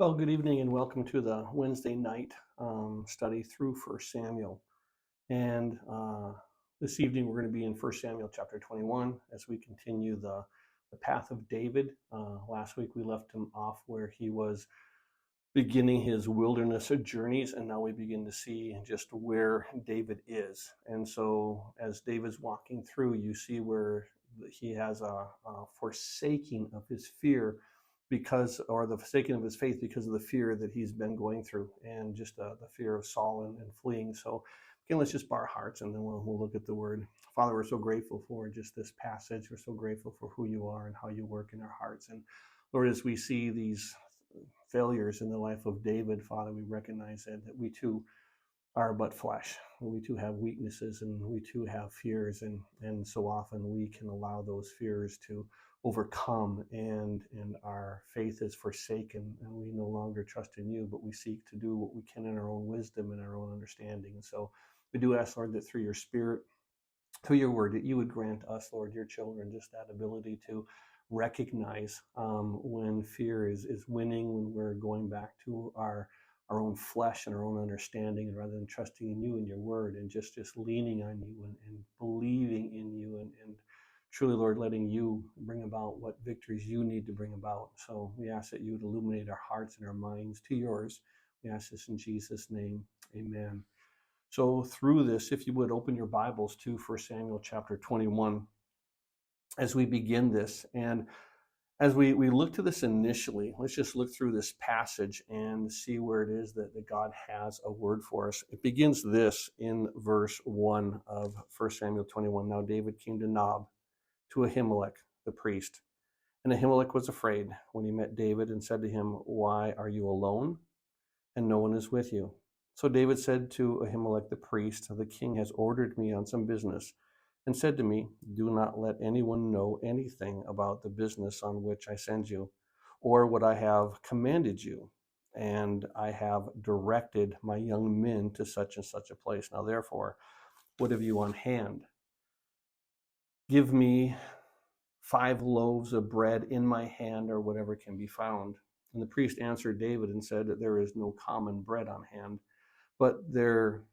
Well, good evening and welcome to the Wednesday night study through First Samuel. And this evening we're going to be in First Samuel chapter 21 as we continue the path of David. Last week we left him off where he was beginning his wilderness journeys, and now we begin to see just where David is. And so as David's walking through, you see where he has a forsaking of his fear or the forsaking of his faith because of the fear that he's been going through, and just the fear of Saul and fleeing. So again, let's just bow our hearts and then we'll look at the word. Father, we're so grateful for just this passage. We're so grateful for who you are and how you work in our hearts. And Lord, as we see these failures in the life of David, Father, we recognize that we too are but flesh. We too have weaknesses and we too have fears, and so often we can allow those fears to overcome, and our faith is forsaken, and we no longer trust in you, but we seek to do what we can in our own wisdom and our own understanding. And so we do ask, Lord, that through your Spirit, through your word, that you would grant us, Lord, your children, just that ability to recognize when fear is winning, when we're going back to our own flesh and our own understanding, and rather than trusting in you and your word, and just leaning on you and believing in you, and truly, Lord, letting you bring about what victories you need to bring about. So we ask that you would illuminate our hearts and our minds to yours. We ask this in Jesus' name. Amen. So through this, if you would open your Bibles to 1 Samuel chapter 21 as we begin this. And as we look to this initially, let's just look through this passage and see where it is that God has a word for us. It begins this in verse 1 of 1 Samuel 21. Now David came to Nob, to Ahimelech the priest. And Ahimelech was afraid when he met David and said to him, "Why are you alone, and no one is with you?" So David said to Ahimelech the priest, "The king has ordered me on some business, and said to me, 'Do not let anyone know anything about the business on which I send you, or what I have commanded you. And I have directed my young men to such and such a place. Now therefore, what have you on hand? Give me 5 loaves of bread in my hand, or whatever can be found.' And the priest answered David and said that there is no common bread on hand, but there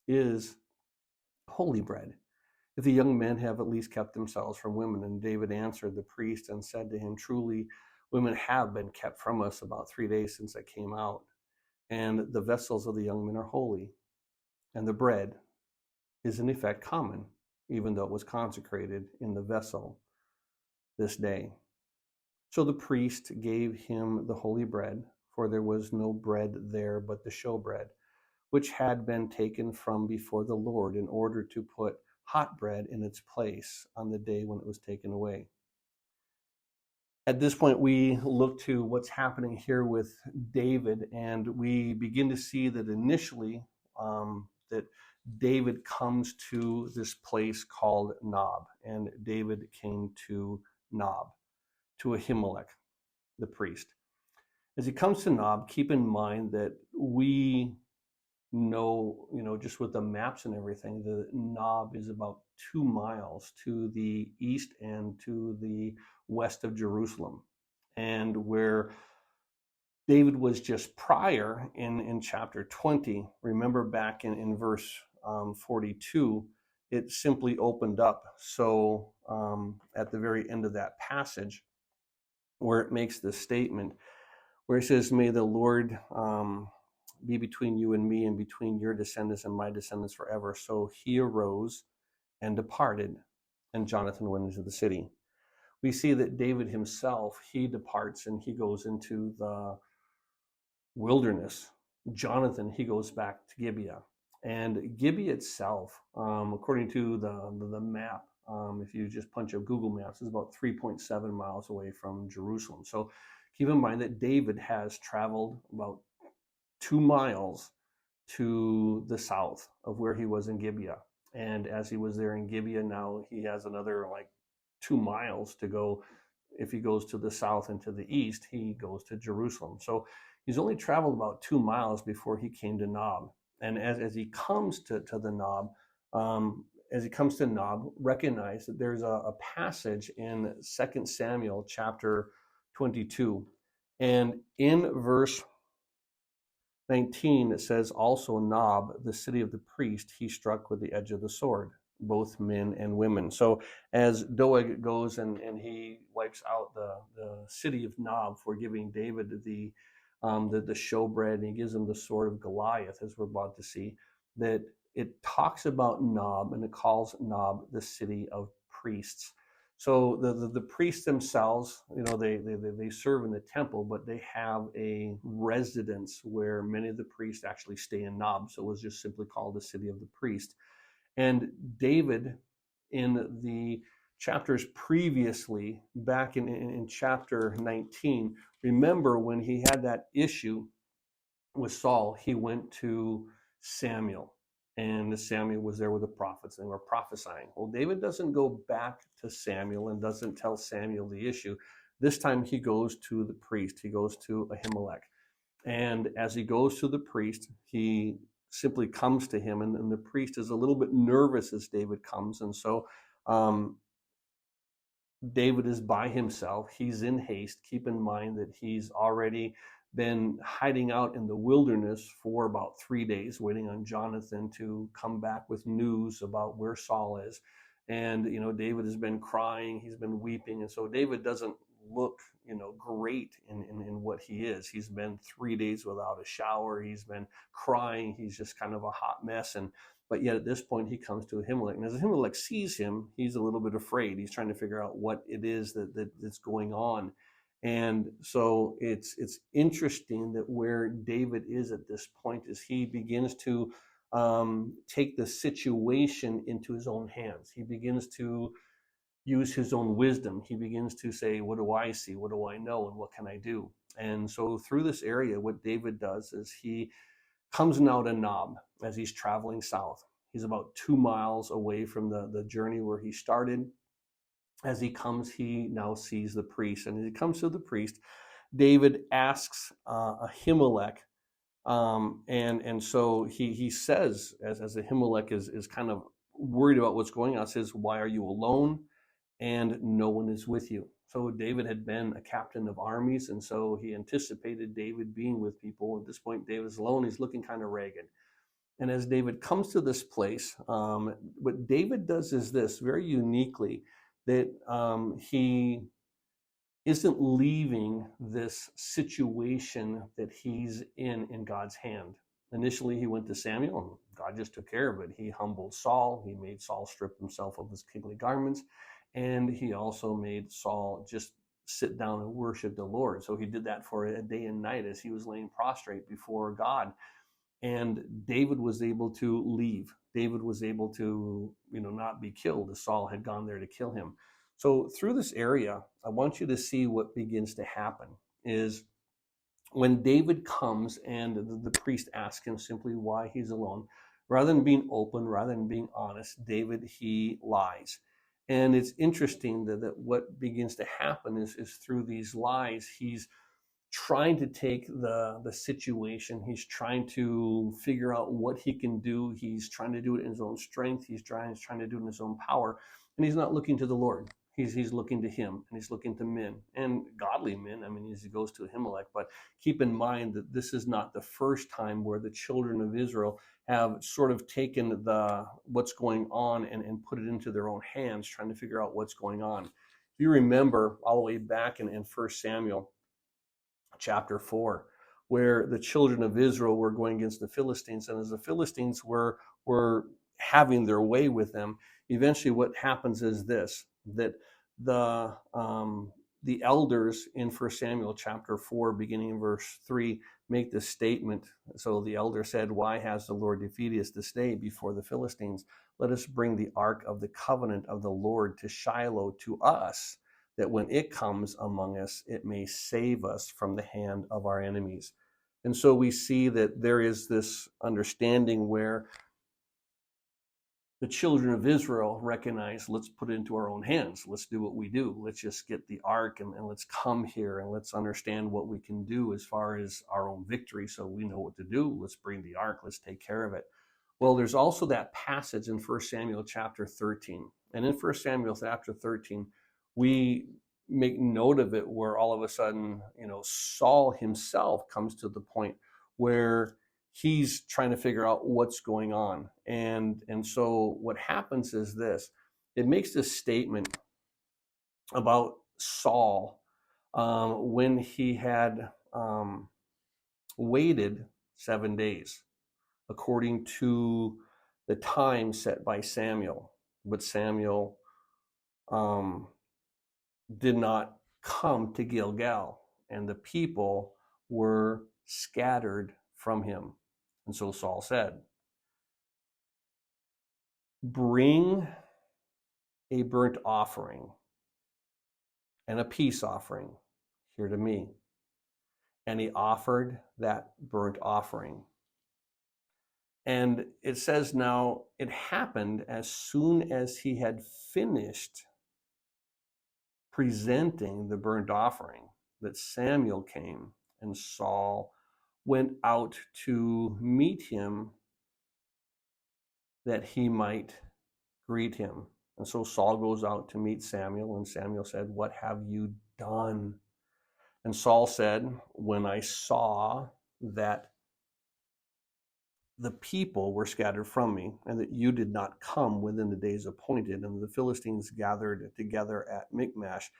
is holy bread, if the young men have at least kept themselves from women." And David answered the priest and said to him, "Truly, women have been kept from us about 3 days since I came out, and the vessels of the young men are holy, and the bread is in effect common, even though it was consecrated in the vessel this day." So the priest gave him the holy bread, for there was no bread there but the showbread, which had been taken from before the Lord, in order to put hot bread in its place on the day when it was taken away. At this point, we look to what's happening here with David, and we begin to see that initially that David comes to this place called Nob, and David came to Nob, to Ahimelech, the priest. As he comes to Nob, keep in mind that we know, just with the maps and everything, the Nob is about 2 miles to the east and to the west of Jerusalem. And where David was just prior in chapter 20, remember back in verse 42, it simply opened up. So at the very end of that passage, where it makes this statement, where it says, "May the Lord be between you and me, and between your descendants and my descendants forever." So he arose and departed, and Jonathan went into the city. We see that David himself, he departs and he goes into the wilderness. Jonathan, he goes back to Gibeah. And Gibeah itself, according to the map, if you just punch up Google Maps, is about 3.7 miles away from Jerusalem. So keep in mind that David has traveled about 2 miles to the south of where he was in Gibeah. And as he was there in Gibeah, now he has another 2 miles to go. If he goes to the south and to the east, he goes to Jerusalem. So he's only traveled about 2 miles before he came to Nob. And as he comes to the Nob, recognize that there's a passage in 2 Samuel chapter 22. And in verse 19, it says, also Nob, the city of the priest, he struck with the edge of the sword, both men and women. So as Doeg goes and he wipes out the city of Nob for giving David the showbread, and he gives him the sword of Goliath, as we're about to see, that it talks about Nob and it calls Nob the city of priests. So the priests themselves, they serve in the temple, but they have a residence where many of the priests actually stay in Nob. So it was just simply called the city of the priest. And David, in the chapters previously, back in chapter 19, remember when he had that issue with Saul, he went to Samuel. And Samuel was there with the prophets, and they were prophesying. Well, David doesn't go back to Samuel and doesn't tell Samuel the issue. This time he goes to the priest. He goes to Ahimelech. And as he goes to the priest, he simply comes to him, and the priest is a little bit nervous as David comes. And so David is by himself. He's in haste. Keep in mind that he's already been hiding out in the wilderness for about 3 days, waiting on Jonathan to come back with news about where Saul is. And, David has been crying, he's been weeping. And so David doesn't look, great in what he is. He's been 3 days without a shower. He's been crying. He's just kind of a hot mess. But yet at this point, he comes to Ahimelech. And as Ahimelech sees him, he's a little bit afraid. He's trying to figure out what it is that's going on. And so it's interesting that where David is at this point is he begins to take the situation into his own hands. He begins to use his own wisdom. He begins to say, what do I see? What do I know? And what can I do? And so through this area, what David does is he comes now to Nob as he's traveling south. He's about 2 miles away from the journey where he started. As he comes, he now sees the priest. And as he comes to the priest, David asks Ahimelech, and so he says, as Ahimelech is kind of worried about what's going on, says, why are you alone? And no one is with you. So David had been a captain of armies, and so he anticipated David being with people. At this point, David's alone. He's looking kind of ragged. And as David comes to this place, what David does is this, very uniquely, that he isn't leaving this situation that he's in God's hand. Initially, he went to Samuel, and God just took care of it. He humbled Saul. He made Saul strip himself of his kingly garments. And he also made Saul just sit down and worship the Lord. So he did that for a day and night as he was laying prostrate before God. And David was able to leave. David was able to, not be killed as Saul had gone there to kill him. So through this area, I want you to see what begins to happen is when David comes and the priest asks him simply why he's alone, rather than being open, rather than being honest, David, he lies. And it's interesting that what begins to happen is through these lies, he's trying to take the situation. He's trying to figure out what he can do. He's trying to do it in his own strength. He's trying to do it in his own power. And he's not looking to the Lord. He's looking to him, and he's looking to men, and godly men. I mean, as he goes to Ahimelech. But keep in mind that this is not the first time where the children of Israel have sort of taken what's going on and put it into their own hands, trying to figure out what's going on. If you remember all the way back in 1 Samuel chapter 4, where the children of Israel were going against the Philistines, and as the Philistines were having their way with them, eventually what happens is this, that the elders in 1 Samuel chapter 4, beginning in verse 3, make this statement. So the elder said, why has the Lord defeated us this day before the Philistines? Let us bring the ark of the covenant of the Lord to Shiloh to us, that when it comes among us, it may save us from the hand of our enemies. And so we see that there is this understanding where the children of Israel recognize, let's put it into our own hands. Let's do what we do. Let's just get the ark and let's come here and let's understand what we can do as far as our own victory, so we know what to do. Let's bring the ark. Let's take care of it. Well, there's also that passage in 1 Samuel chapter 13. And in 1 Samuel chapter 13, we make note of it where all of a sudden, Saul himself comes to the point where he's trying to figure out what's going on. And so what happens is this. It makes this statement about Saul when he had waited 7 days, according to the time set by Samuel. But Samuel did not come to Gilgal, and the people were scattered from him. And so Saul said, "Bring a burnt offering and a peace offering here to me." And he offered that burnt offering. And it says, now it happened as soon as he had finished presenting the burnt offering that Samuel came, and Saul went out to meet him that he might greet him. And so Saul goes out to meet Samuel, and Samuel said, "What have you done?" And Saul said, "When I saw that the people were scattered from me, and that you did not come within the days appointed, and the Philistines gathered together at Michmash,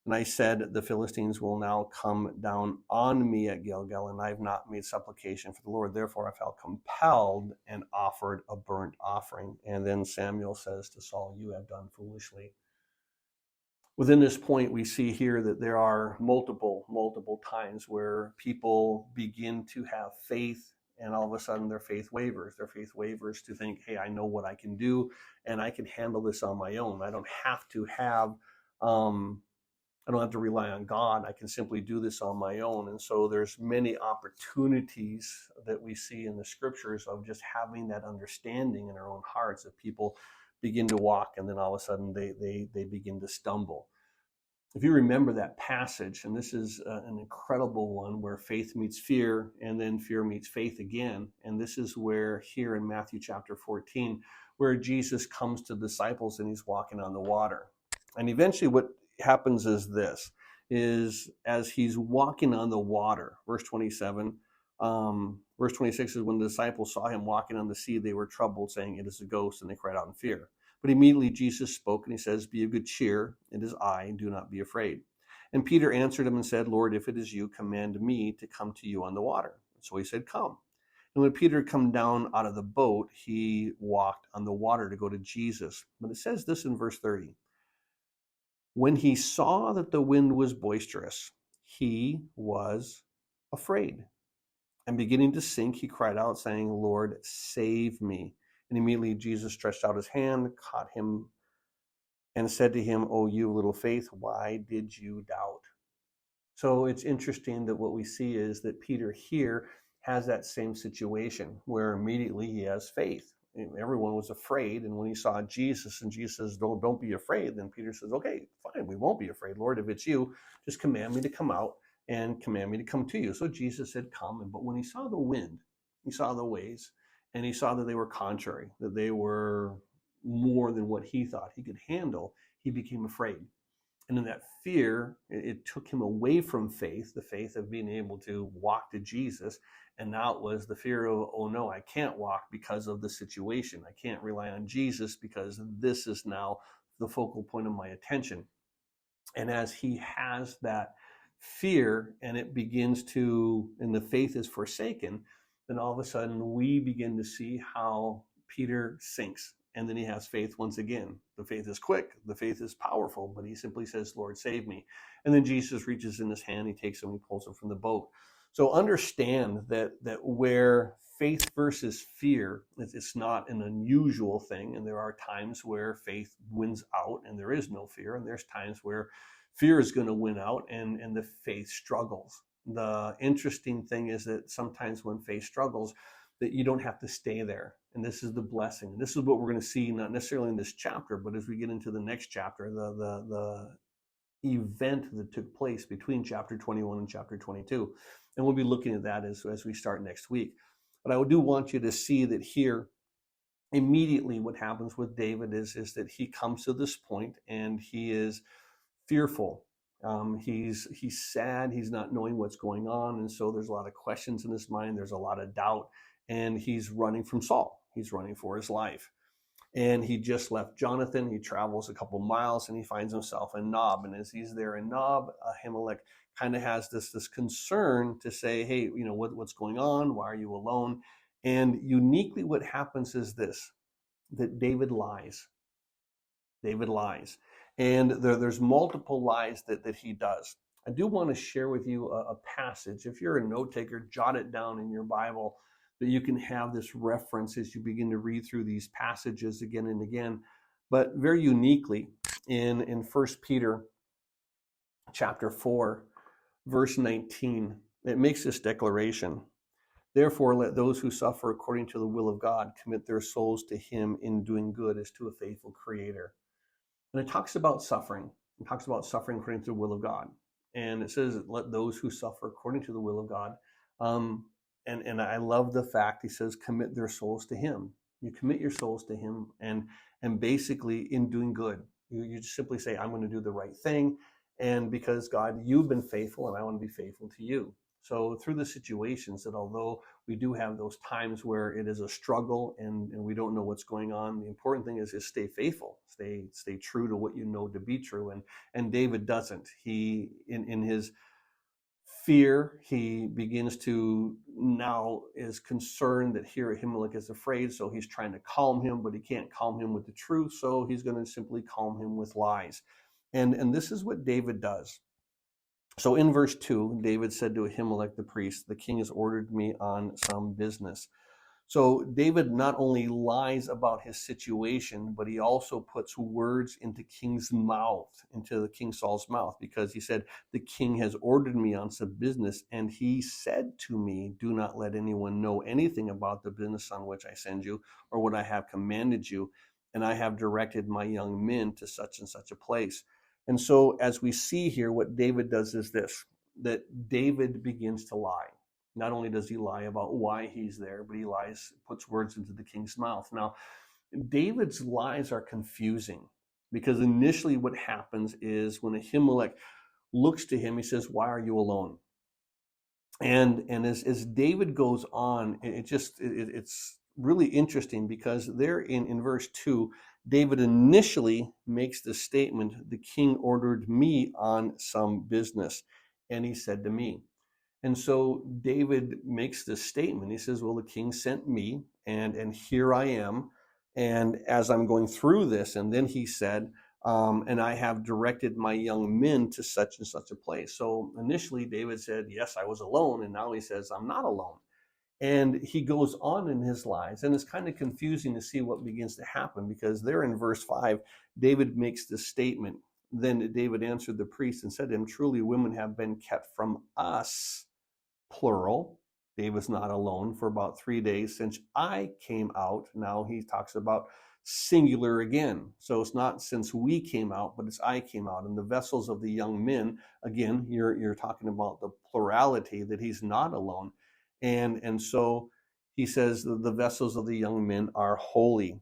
and I said, the Philistines will now come down on me at Gilgal, and I have not made supplication for the Lord. Therefore I felt compelled and offered a burnt offering." And then Samuel says to Saul, "You have done foolishly." Within this point, we see here that there are multiple times where people begin to have faith, and all of a sudden their faith wavers. Their faith wavers to think, hey, I know what I can do, and I can handle this on my own. I don't have to rely on God. I can simply do this on my own. And so there's many opportunities that we see in the scriptures of just having that understanding in our own hearts, that people begin to walk and then all of a sudden they begin to stumble. If you remember that passage, and this is an incredible one where faith meets fear and then fear meets faith again. And this is where here in Matthew chapter 14, where Jesus comes to the disciples and he's walking on the water. And eventually what happens is this, is as he's walking on the water, verse 27, verse 26 is when the disciples saw him walking on the sea, they were troubled, saying, "It is a ghost," and they cried out in fear. But immediately Jesus spoke and he says, "Be of good cheer, it is I, do not be afraid." And Peter answered him and said, "Lord, if it is you, command me to come to you on the water." So he said, "Come." And when Peter had come down out of the boat, he walked on the water to go to Jesus. But it says this in verse 30. When he saw that the wind was boisterous, he was afraid. And beginning to sink, he cried out, saying, "Lord, save me." And immediately Jesus stretched out his hand, caught him, and said to him, "O you little faith, why did you doubt?" So it's interesting that what we see is that Peter here has that same situation where immediately he has faith. Everyone was afraid, and when he saw Jesus and Jesus says, don't be afraid, then Peter says, "Okay, fine, we won't be afraid, Lord. If it's you, just command me to come out and command me to come to you." So Jesus said, "Come." But when he saw the wind, he saw the waves, and he saw that they were contrary, that they were more than what he thought he could handle, he became afraid. And in that fear, it took him away from faith, the faith of being able to walk to Jesus. And now it was the fear of, oh no, I can't walk because of the situation. I can't rely on Jesus because this is now the focal point of my attention. And as he has that fear and it begins to, and the faith is forsaken, then all of a sudden we begin to see how Peter sinks. And then he has faith once again. The faith is quick, the faith is powerful, but he simply says, "Lord, save me." And then Jesus reaches in his hand, he takes him, he pulls him from the boat. So understand that where faith versus fear, it's not an unusual thing. And there are times where faith wins out and there is no fear. And there's times where fear is going to win out and the faith struggles. The interesting thing is that sometimes when faith struggles, that you don't have to stay there. And this is the blessing. And this is what we're going to see, not necessarily in this chapter, but as we get into the next chapter, the event that took place between chapter 21 and chapter 22. And we'll be looking at that as we start next week. But I do want you to see that here, immediately what happens with David is that he comes to this point and he is fearful. He's sad. He's not knowing what's going on, and so there's a lot of questions in his mind. There's a lot of doubt, and he's running from Saul. He's running for his life. And he just left Jonathan. He travels a couple miles and he finds himself in Nob. And as he's there in Nob, Ahimelech kind of has this concern to say, hey, what's going on? Why are you alone? And uniquely what happens is this, that David lies. David lies. And there's multiple lies that he does. I do want to share with you a passage. If you're a note taker, jot it down in your Bible, that you can have this reference as you begin to read through these passages again and again. But very uniquely in 1 Peter chapter 4, verse 19, it makes this declaration. Therefore, let those who suffer according to the will of God commit their souls to him in doing good as to a faithful creator. And it talks about suffering. It talks about suffering according to the will of God. And it says, let those who suffer according to the will of God. And I love the fact he says, commit their souls to him. You commit your souls to him, and basically in doing good, you just simply say, I'm going to do the right thing. And because God, you've been faithful and I want to be faithful to you. So through the situations that although we do have those times where it is a struggle and we don't know what's going on, the important thing is stay faithful, stay true to what you know to be true. And David doesn't. He, in his fear, he begins to now is concerned that here Ahimelech is afraid, so he's trying to calm him, but he can't calm him with the truth, so he's going to simply calm him with lies. And this is what David does. So in verse 2, David said to Ahimelech the priest, the king has ordered me on some business. So David not only lies about his situation, but he also puts words into King's mouth, into King Saul's mouth, because he said, the king has ordered me on some business, and he said to me, do not let anyone know anything about the business on which I send you, or what I have commanded you, and I have directed my young men to such and such a place. And so as we see here, what David does is this, that David begins to lie. Not only does he lie about why he's there, but he puts words into the king's mouth. Now, David's lies are confusing because initially what happens is when Ahimelech looks to him, he says, why are you alone? And as David goes on, it's really interesting because there in verse 2, David initially makes the statement, the king ordered me on some business, and he said to me. And so David makes this statement. He says, well, the king sent me, and here I am. And as I'm going through this, and then he said, and I have directed my young men to such and such a place. So initially David said, yes, I was alone. And now he says, I'm not alone. And he goes on in his lies. And it's kind of confusing to see what begins to happen, because there in verse 5, David makes this statement. Then David answered the priest and said to him, truly women have been kept from us, plural. David's not alone, for about 3 days since I came out. Now he talks about singular again. So it's not since we came out, but it's I came out. And the vessels of the young men, again, you're talking about the plurality, that he's not alone. And so he says the vessels of the young men are holy.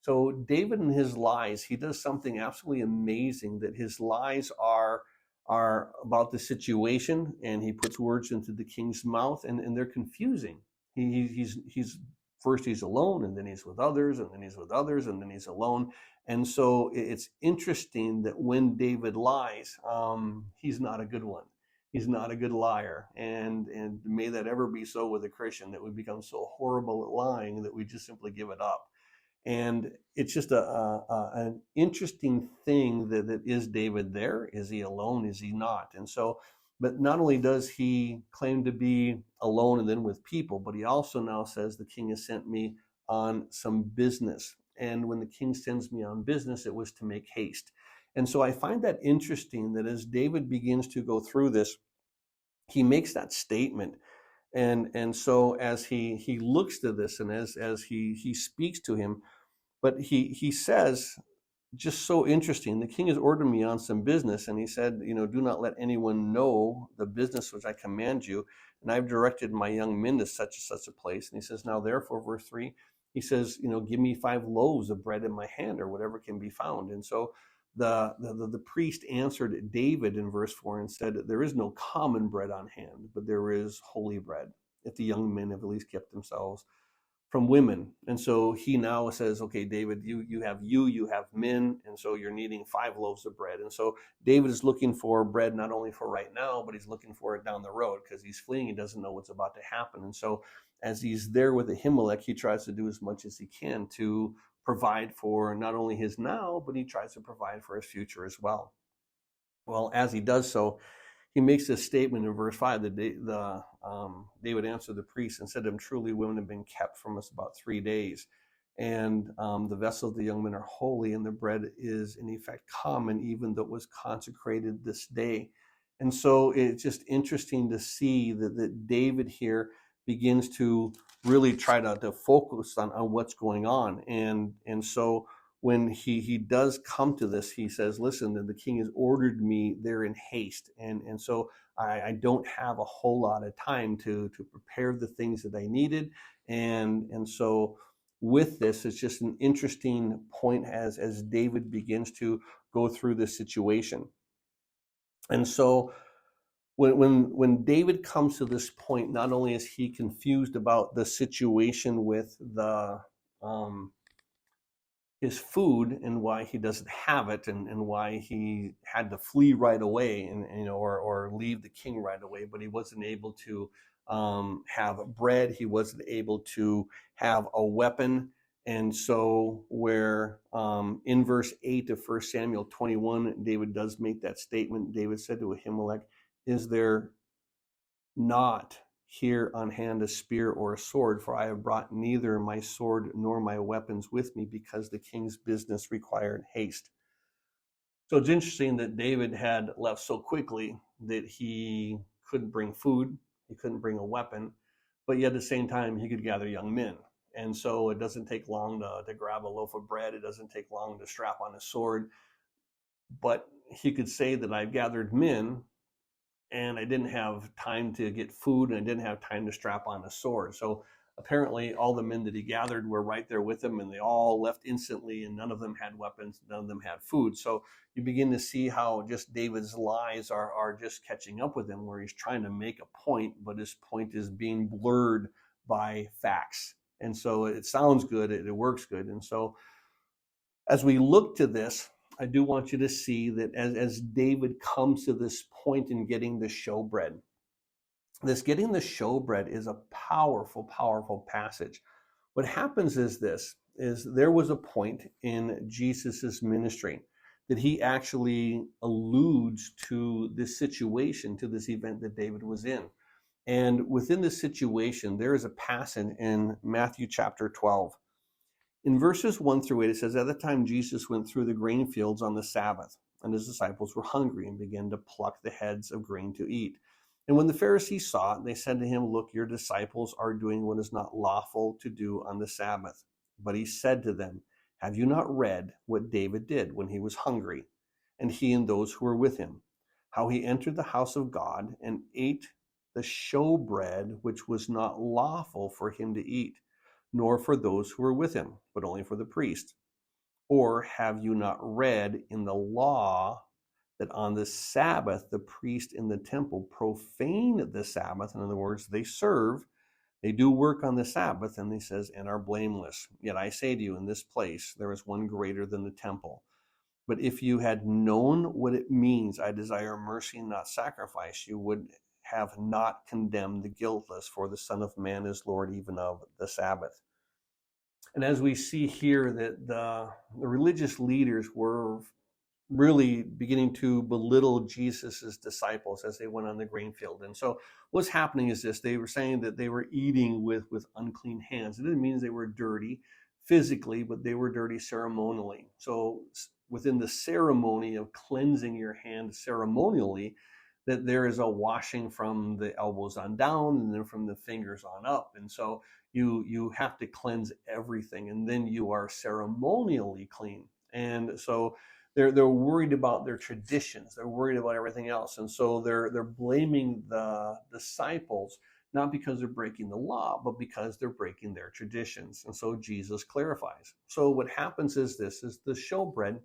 So David in his lies, he does something absolutely amazing, that his lies are about the situation, and he puts words into the king's mouth, and they're confusing. He's first he's alone, and then he's with others, and then he's with others, and then he's alone. And so it's interesting that when David lies, he's not a good one. He's not a good liar. And may that ever be so with a Christian, that we become so horrible at lying that we just simply give it up. And it's just an interesting thing that is David there? Is he alone? Is he not? And so, but not only does he claim to be alone and then with people, but he also now says the king has sent me on some business. And when the king sends me on business, it was to make haste. And so I find that interesting, that as David begins to go through this, he makes that statement. And so as he looks to this, and as he speaks to him, but he says, just so interesting, the king has ordered me on some business, and he said, do not let anyone know the business which I command you, and I've directed my young men to such and such a place. And he says, now therefore, verse 3, he says, give me 5 loaves of bread in my hand, or whatever can be found. And so the priest answered David in verse 4 and said, there is no common bread on hand, but there is holy bread, if the young men have at least kept themselves from women. And so he now says, okay, David, you have men, and so you're needing 5 loaves of bread. And so David is looking for bread not only for right now, but he's looking for it down the road because he's fleeing. He doesn't know what's about to happen. And so as he's there with Ahimelech, he tries to do as much as he can to provide for not only his now, but he tries to provide for his future as well. Well, as he does so, he makes this statement in verse 5 that David answered the priest and said to him, truly women have been kept from us about 3 days. And the vessels of the young men are holy, and the bread is in effect common, even though it was consecrated this day. And so it's just interesting to see that David here begins to really try to focus on what's going on. And so when he does come to this, he says, listen, the king has ordered me there in haste. And so I don't have a whole lot of time to prepare the things that I needed. And so with this, it's just an interesting point as David begins to go through this situation. And so when David comes to this point, not only is he confused about the situation with his food and why he doesn't have it, and why he had to flee right away and or leave the king right away, but he wasn't able to have bread, he wasn't able to have a weapon. And so where in verse 8 of 1 Samuel 21, David does make that statement. David said to Ahimelech, is there not here on hand a spear or a sword? For I have brought neither my sword nor my weapons with me, because the king's business required haste. So it's interesting that David had left so quickly that he couldn't bring food, he couldn't bring a weapon, but yet at the same time he could gather young men. And so it doesn't take long to grab a loaf of bread, it doesn't take long to strap on a sword, but he could say that I've gathered men, and I didn't have time to get food, and I didn't have time to strap on a sword. So apparently all the men that he gathered were right there with him, and they all left instantly, and none of them had weapons, none of them had food. So you begin to see how just David's lies are just catching up with him, where he's trying to make a point, but his point is being blurred by facts. And so it sounds good, it works good. And so as we look to this, I do want you to see that as David comes to this point in getting the showbread, this getting the showbread is a powerful, powerful passage. What happens is there was a point in Jesus's ministry that he actually alludes to this situation, to this event that David was in. And within this situation, there is a passage in Matthew chapter 12. In verses 1 through 8, it says, at the time Jesus went through the grain fields on the Sabbath, and his disciples were hungry and began to pluck the heads of grain to eat. And when the Pharisees saw it, they said to him, look, your disciples are doing what is not lawful to do on the Sabbath. But he said to them, have you not read what David did when he was hungry, and he and those who were with him, how he entered the house of God and ate the showbread, which was not lawful for him to eat, nor for those who were with him, but only for the priest? Or have you not read in the law that on the Sabbath the priest in the temple profane the Sabbath? In other words, they do work on the Sabbath, and he says, and are blameless. Yet I say to you, in this place there is one greater than the temple. But if you had known what it means, I desire mercy and not sacrifice, you would have not condemned the guiltless, for the Son of Man is Lord even of the Sabbath. And as we see here, that the religious leaders were really beginning to belittle Jesus's disciples as they went on the grain field. And so what's happening is this: they were saying that they were eating with unclean hands. It didn't mean they were dirty physically, but they were dirty ceremonially. So within the ceremony of cleansing your hand ceremonially, that there is a washing from the elbows on down and then from the fingers on up. And so you have to cleanse everything, and then you are ceremonially clean. And so they're worried about their traditions. They're worried about everything else. And so they're blaming the disciples, not because they're breaking the law, but because they're breaking their traditions. And so Jesus clarifies. So what happens is this: is the showbread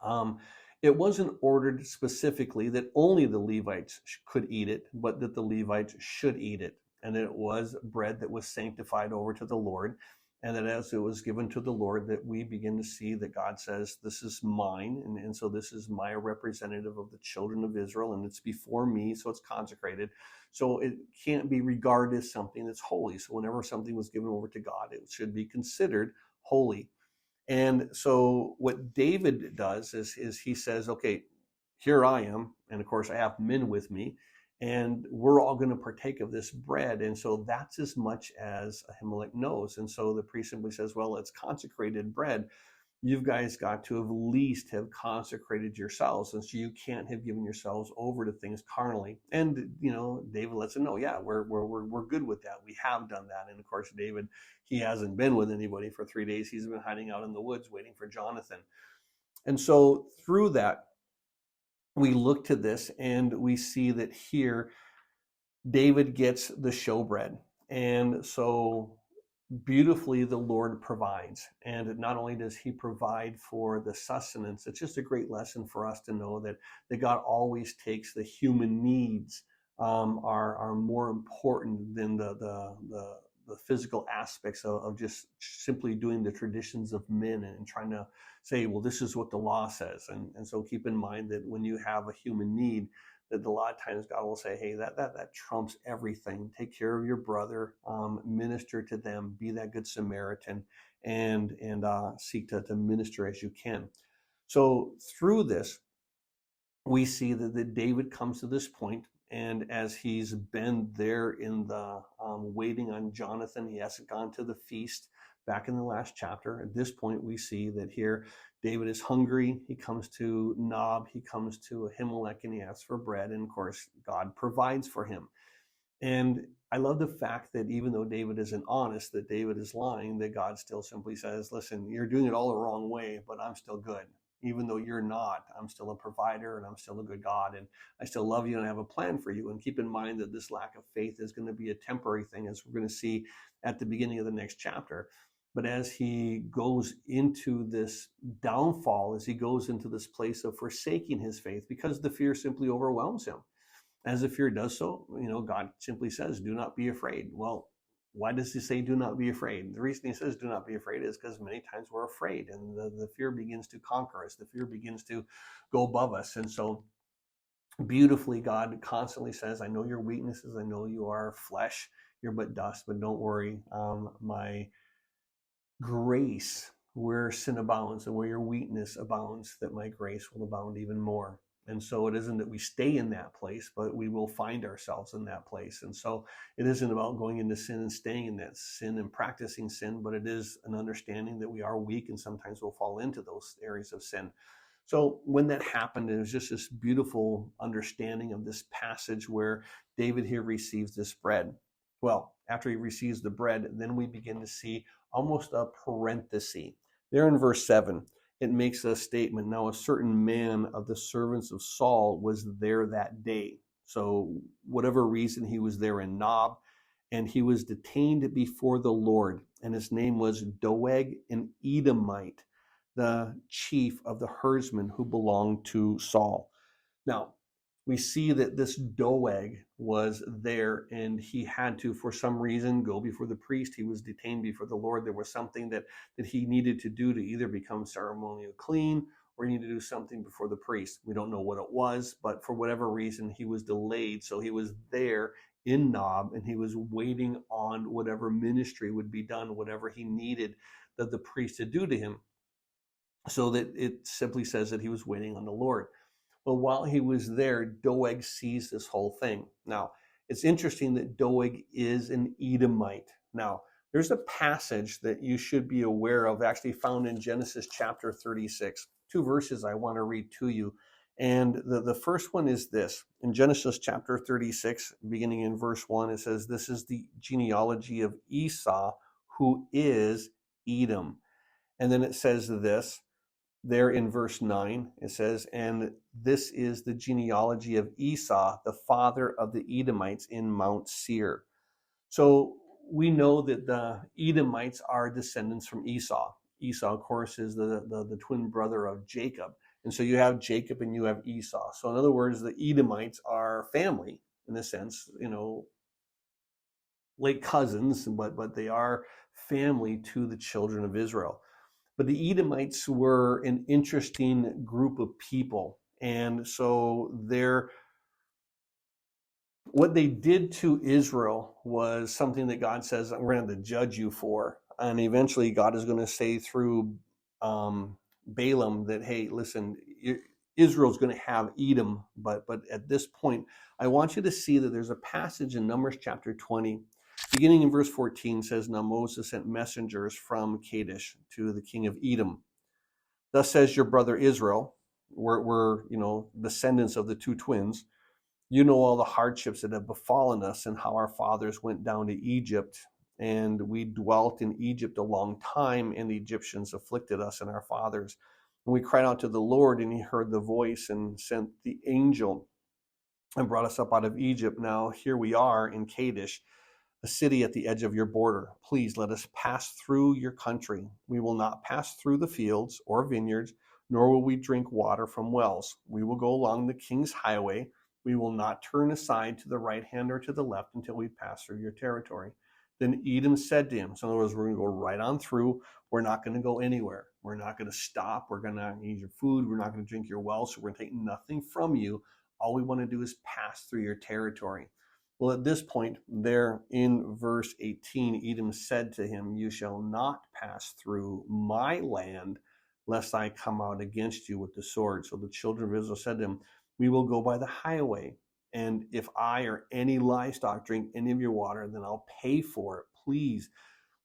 Um, it wasn't ordered specifically that only the Levites could eat it, but that the Levites should eat it. And that it was bread that was sanctified over to the Lord. And that as it was given to the Lord, that we begin to see that God says, this is mine. And so this is my representative of the children of Israel, and it's before me, so it's consecrated. So it can't be regarded as something that's holy. So whenever something was given over to God, it should be considered holy. And so what David does is he says, okay, here I am. And of course, I have men with me, and we're all going to partake of this bread. And so that's as much as Ahimelech knows. And so the priest simply says, well, it's consecrated bread. You guys got to at least have consecrated yourselves, and so you can't have given yourselves over to things carnally. And David lets him know, yeah, we're good with that. We have done that. And of course, David, he hasn't been with anybody for 3 days. He's been hiding out in the woods waiting for Jonathan. And so through that, we look to this and we see that here David gets the showbread. And so beautifully the Lord provides. And not only does he provide for the sustenance, it's just a great lesson for us to know that God always takes the human needs are more important than the physical aspects of just simply doing the traditions of men and trying to say, well, this is what the law says. And so keep in mind that when you have a human need, that a lot of times God will say, hey, that trumps everything. Take care of your brother, minister to them, be that good Samaritan, and seek to minister as you can. So through this, we see that David comes to this point, and as he's been there in the waiting on Jonathan, he hasn't gone to the feast back in the last chapter. At this point, we see that here David is hungry. He comes to Nob, he comes to Ahimelech, and he asks for bread. And of course, God provides for him. And I love the fact that even though David isn't honest, that David is lying, that God still simply says, listen, you're doing it all the wrong way, but I'm still good. Even though you're not, I'm still a provider and I'm still a good God, and I still love you and I have a plan for you. And keep in mind that this lack of faith is going to be a temporary thing, as we're going to see at the beginning of the next chapter. But as he goes into this downfall, as he goes into this place of forsaking his faith, because the fear simply overwhelms him. As the fear does so, God simply says, do not be afraid. Well, why does he say do not be afraid? The reason he says do not be afraid is because many times we're afraid, and the fear begins to conquer us. The fear begins to go above us. And so beautifully, God constantly says, I know your weaknesses. I know you are flesh. You're but dust, but don't worry. My grace, where sin abounds and where your weakness abounds, that my grace will abound even more. And so it isn't that we stay in that place, but we will find ourselves in that place. And so it isn't about going into sin and staying in that sin and practicing sin, but it is an understanding that we are weak and sometimes we'll fall into those areas of sin. So when that happened, it was just this beautiful understanding of this passage where David here receives this bread. Well, after he receives the bread, then we begin to see almost a parenthesis. There in verse 7, it makes a statement. Now, a certain man of the servants of Saul was there that day. So, whatever reason, he was there in Nob, and he was detained before the Lord. And his name was Doeg, an Edomite, the chief of the herdsmen who belonged to Saul. Now, we see that this Doeg was there, and he had to, for some reason, go before the priest. He was detained before the Lord. There was something that he needed to do to either become ceremonially clean, or he needed to do something before the priest. We don't know what it was, but for whatever reason, he was delayed. So he was there in Nob, and he was waiting on whatever ministry would be done, whatever he needed that the priest to do to him. So that it simply says that he was waiting on the Lord. Well, while he was there, Doeg sees this whole thing. Now, it's interesting that Doeg is an Edomite. Now, there's a passage that you should be aware of, actually found in Genesis chapter 36. 2 verses I want to read to you. And the first one is this. In Genesis chapter 36, beginning in verse 1, it says, this is the genealogy of Esau, who is Edom. And then it says this. There in verse 9, it says, and this is the genealogy of Esau, the father of the Edomites in Mount Seir. So we know that the Edomites are descendants from Esau. Esau, of course, is the twin brother of Jacob. And so you have Jacob and you have Esau. So in other words, the Edomites are family in a sense, like cousins, but they are family to the children of Israel. But the Edomites were an interesting group of people. And so what they did to Israel was something that God says, we're going to have to judge you for. And eventually God is going to say through Balaam that, hey, listen, Israel's going to have Edom. But at this point, I want you to see that there's a passage in Numbers chapter 20, beginning in verse 14, says, now Moses sent messengers from Kadesh to the king of Edom. Thus says your brother Israel, we're descendants of the two twins. You know all the hardships that have befallen us and how our fathers went down to Egypt, and we dwelt in Egypt a long time, and the Egyptians afflicted us and our fathers. And we cried out to the Lord, and he heard the voice and sent the angel and brought us up out of Egypt. Now here we are in Kadesh, a city at the edge of your border. Please let us pass through your country. We will not pass through the fields or vineyards, nor will we drink water from wells. We will go along the king's highway. We will not turn aside to the right hand or to the left until we pass through your territory. Then Edom said to him, so in other words, we're going to go right on through. We're not going to go anywhere. We're not going to stop. We're going to eat your food. We're not going to drink your well. So we're going to take nothing from you. All we want to do is pass through your territory. Well, at this point, there in verse 18, Edom said to him, you shall not pass through my land, lest I come out against you with the sword. So the children of Israel said to him, we will go by the highway, and if I or any livestock drink any of your water, then I'll pay for it. Please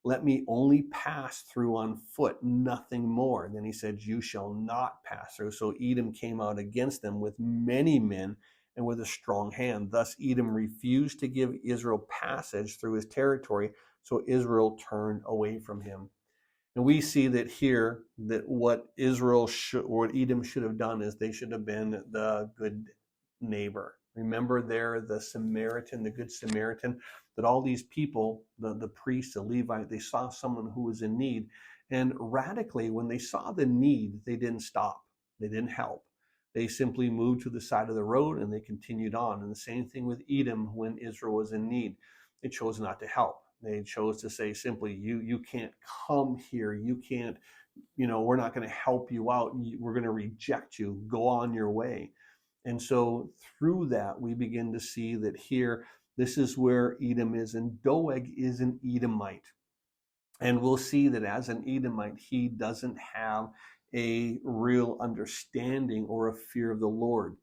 let me only pass through on foot, nothing more. And then he said, you shall not pass through. So Edom came out against them with many men and with a strong hand. Thus Edom refused to give Israel passage through his territory, so Israel turned away from him. And we see that here, that what Edom should have done is they should have been the good neighbor. Remember there, the Samaritan, the good Samaritan, that all these people, the priest, the Levite, they saw someone who was in need. And radically, when they saw the need, they didn't stop. They didn't help. They simply moved to the side of the road and they continued on. And the same thing with Edom when Israel was in need. They chose not to help. They chose to say simply, you can't come here. You can't, we're not going to help you out. We're going to reject you. Go on your way. And so through that, we begin to see that here, this is where Edom is. And Doeg is an Edomite. And we'll see that as an Edomite, he doesn't have a real understanding or a fear of the Lord.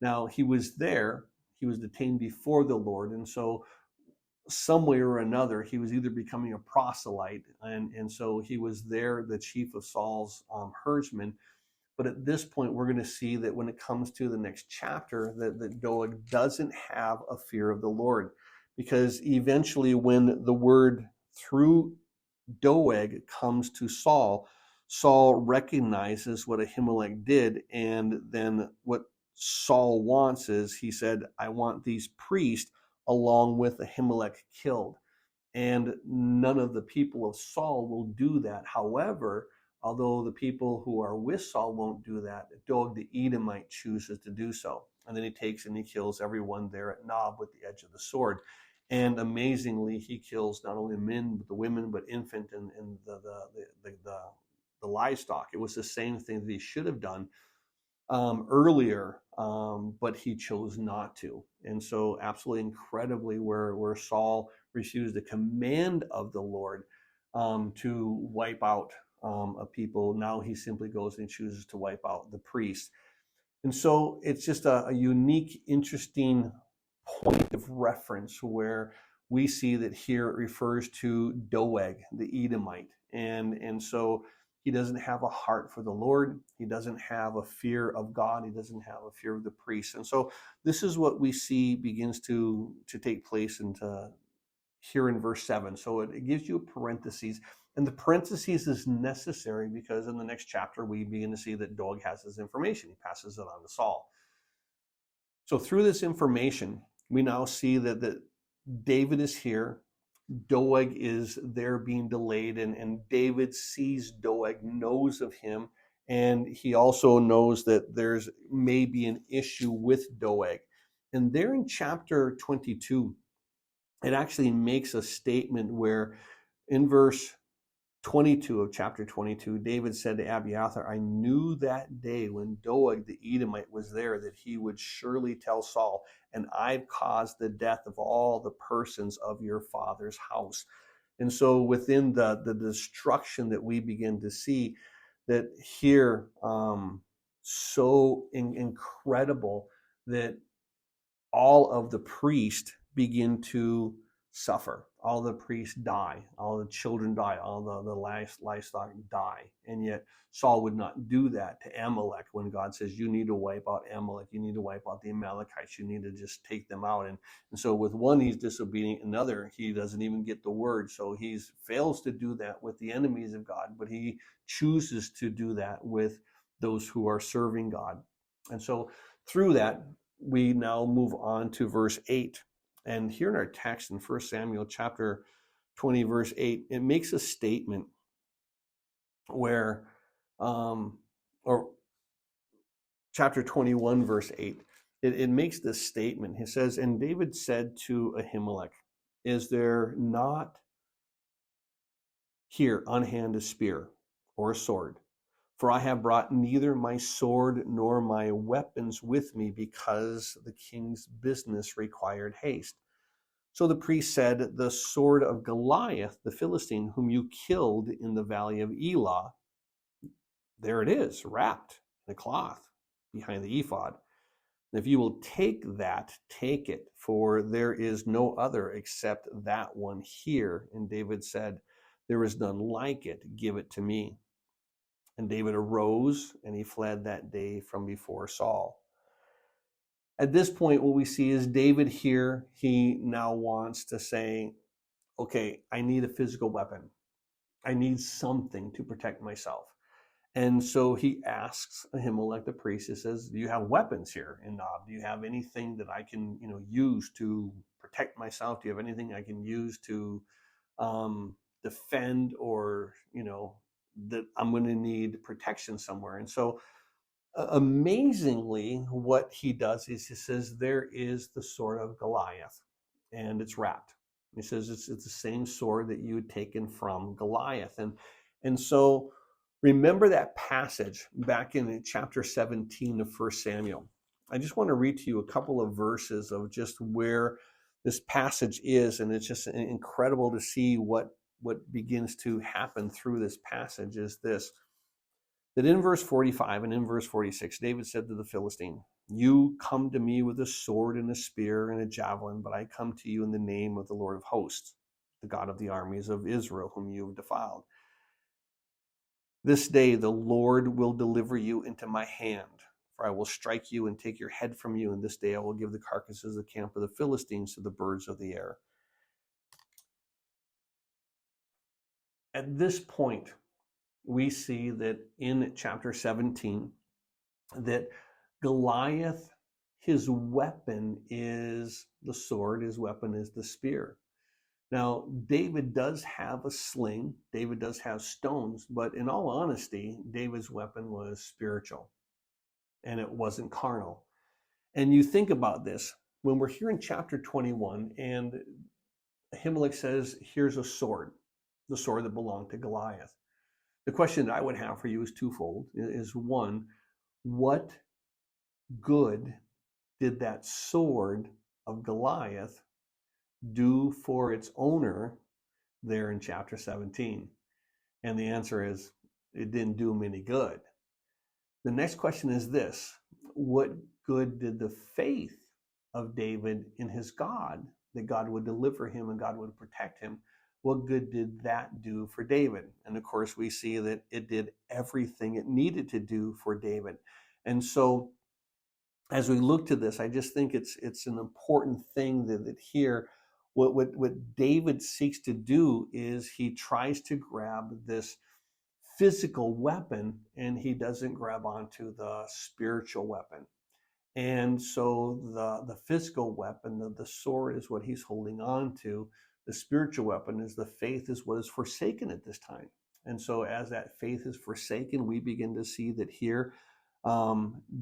Now, he was there. He was detained before the Lord. And so some way or another, he was either becoming a proselyte, and so he was there, the chief of Saul's herdsmen. But at this point, we're going to see that when it comes to the next chapter, that Doeg doesn't have a fear of the Lord, because eventually when the word through Doeg comes to Saul, Saul recognizes what Ahimelech did, and then what Saul wants is, he said, I want these priests along with Ahimelech killed. And none of the people of Saul will do that. However, although the people who are with Saul won't do that, Doeg the Edomite chooses to do so. And then he takes and he kills everyone there at Nob with the edge of the sword. And amazingly, he kills not only men, but the women, but infant and the livestock. It was the same thing that he should have done earlier, but he chose not to. And so absolutely incredibly, where Saul refused the command of the Lord to wipe out a people, now he simply goes and chooses to wipe out the priests. And so it's just a unique, interesting point of reference where we see that here it refers to Doeg, the Edomite. And so he doesn't have a heart for the Lord. He doesn't have a fear of God. He doesn't have a fear of the priests. And so this is what we see begins to take place here in verse 7. So it gives you a parentheses. And the parentheses is necessary because in the next chapter, we begin to see that Doeg has his information. He passes it on to Saul. So through this information, we now see that David is here. Doeg is there being delayed, and David sees Doeg, knows of him, And he also knows that there's maybe an issue with Doeg. And there in chapter 22, it actually makes a statement where in verse 22 of chapter 22, David said to Abiathar, I knew that day when Doeg the Edomite was there that he would surely tell Saul, and I've caused the death of all the persons of your father's house. And so within the destruction that we begin to see that here, so incredible that all of the priests begin to suffer. All the priests die. All the children die. All the livestock die. And yet Saul would not do that to Ahimelech when God says, you need to wipe out Ahimelech. You need to wipe out the Amalekites. You need to just take them out. And so with one, he's disobedient. Another, he doesn't even get the word. So he fails to do that with the enemies of God, but he chooses to do that with those who are serving God. And so through that, we now move on to verse 8. And here in our text in 1 Samuel chapter 20, verse 8, it makes a statement where, or chapter 21, verse 8, it makes this statement. He says, and David said to Ahimelech, is there not here on hand a spear or a sword? For I have brought neither my sword nor my weapons with me, because the king's business required haste. So the priest said, the sword of Goliath, the Philistine, whom you killed in the valley of Elah, there it is, wrapped in a cloth behind the ephod. If you will take that, take it, for there is no other except that one here. And David said, there is none like it, give it to me. And David arose and he fled that day from before Saul. At this point, what we see is David here, he now wants to say, okay, I need a physical weapon. I need something to protect myself. And so he asks Ahimelech the priest, he says, do you have weapons here in Nob? Do you have anything that I can, use to protect myself? Do you have anything I can use to defend, or, that I'm going to need protection somewhere? And so amazingly, what he does is he says, there is the sword of Goliath, and it's wrapped. He says it's the same sword that you had taken from Goliath. And so remember that passage back in chapter 17 of 1 Samuel. I just want to read to you a couple of verses of just where this passage is, and it's just incredible to see what begins to happen through this passage is this. That in verse 45 and in verse 46, David said to the Philistine, you come to me with a sword and a spear and a javelin, but I come to you in the name of the Lord of hosts, the God of the armies of Israel, whom you have defiled. This day the Lord will deliver you into my hand, for I will strike you and take your head from you, and this day I will give the carcasses of the camp of the Philistines to the birds of the air. At this point, we see that in chapter 17, that Goliath, his weapon is the sword, his weapon is the spear. Now, David does have a sling, David does have stones, but in all honesty, David's weapon was spiritual, and it wasn't carnal. And you think about this, when we're here in chapter 21, and Ahimelech says, here's a sword, the sword that belonged to Goliath. The question that I would have for you is twofold. Is one, what good did that sword of Goliath do for its owner there in chapter 17? And the answer is, it didn't do him any good. The next question is this: what good did the faith of David in his God, that God would deliver him and God would protect him, what good did that do for David? And of course, we see that it did everything it needed to do for David. And so as we look to this, I just think it's an important thing that here, what David seeks to do is he tries to grab this physical weapon, and he doesn't grab onto the spiritual weapon. And so the physical weapon, the sword, is what he's holding on to. The spiritual weapon is the faith, is what is forsaken at this time. And so as that faith is forsaken, we begin to see that here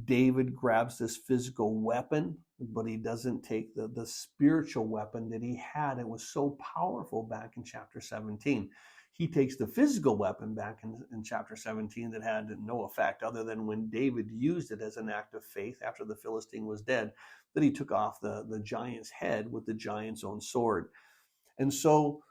David grabs this physical weapon, but he doesn't take the spiritual weapon that he had. It was so powerful back in chapter 17. He takes the physical weapon back in chapter 17 that had no effect other than when David used it as an act of faith after the Philistine was dead, that he took off the giant's head with the giant's own sword. And so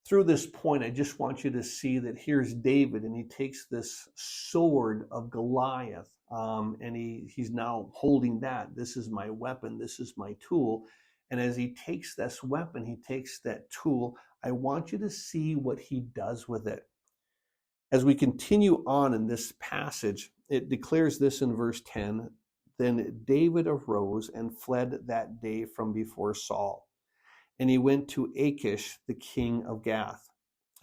through this point, I just want you to see that here's David, and he takes this sword of Goliath, and he's now holding that. This is my weapon. This is my tool. And as he takes this weapon, he takes that tool. I want you to see what he does with it. As we continue on in this passage, it declares this in verse 10, then David arose and fled that day from before Saul. And he went to Achish, the king of Gath.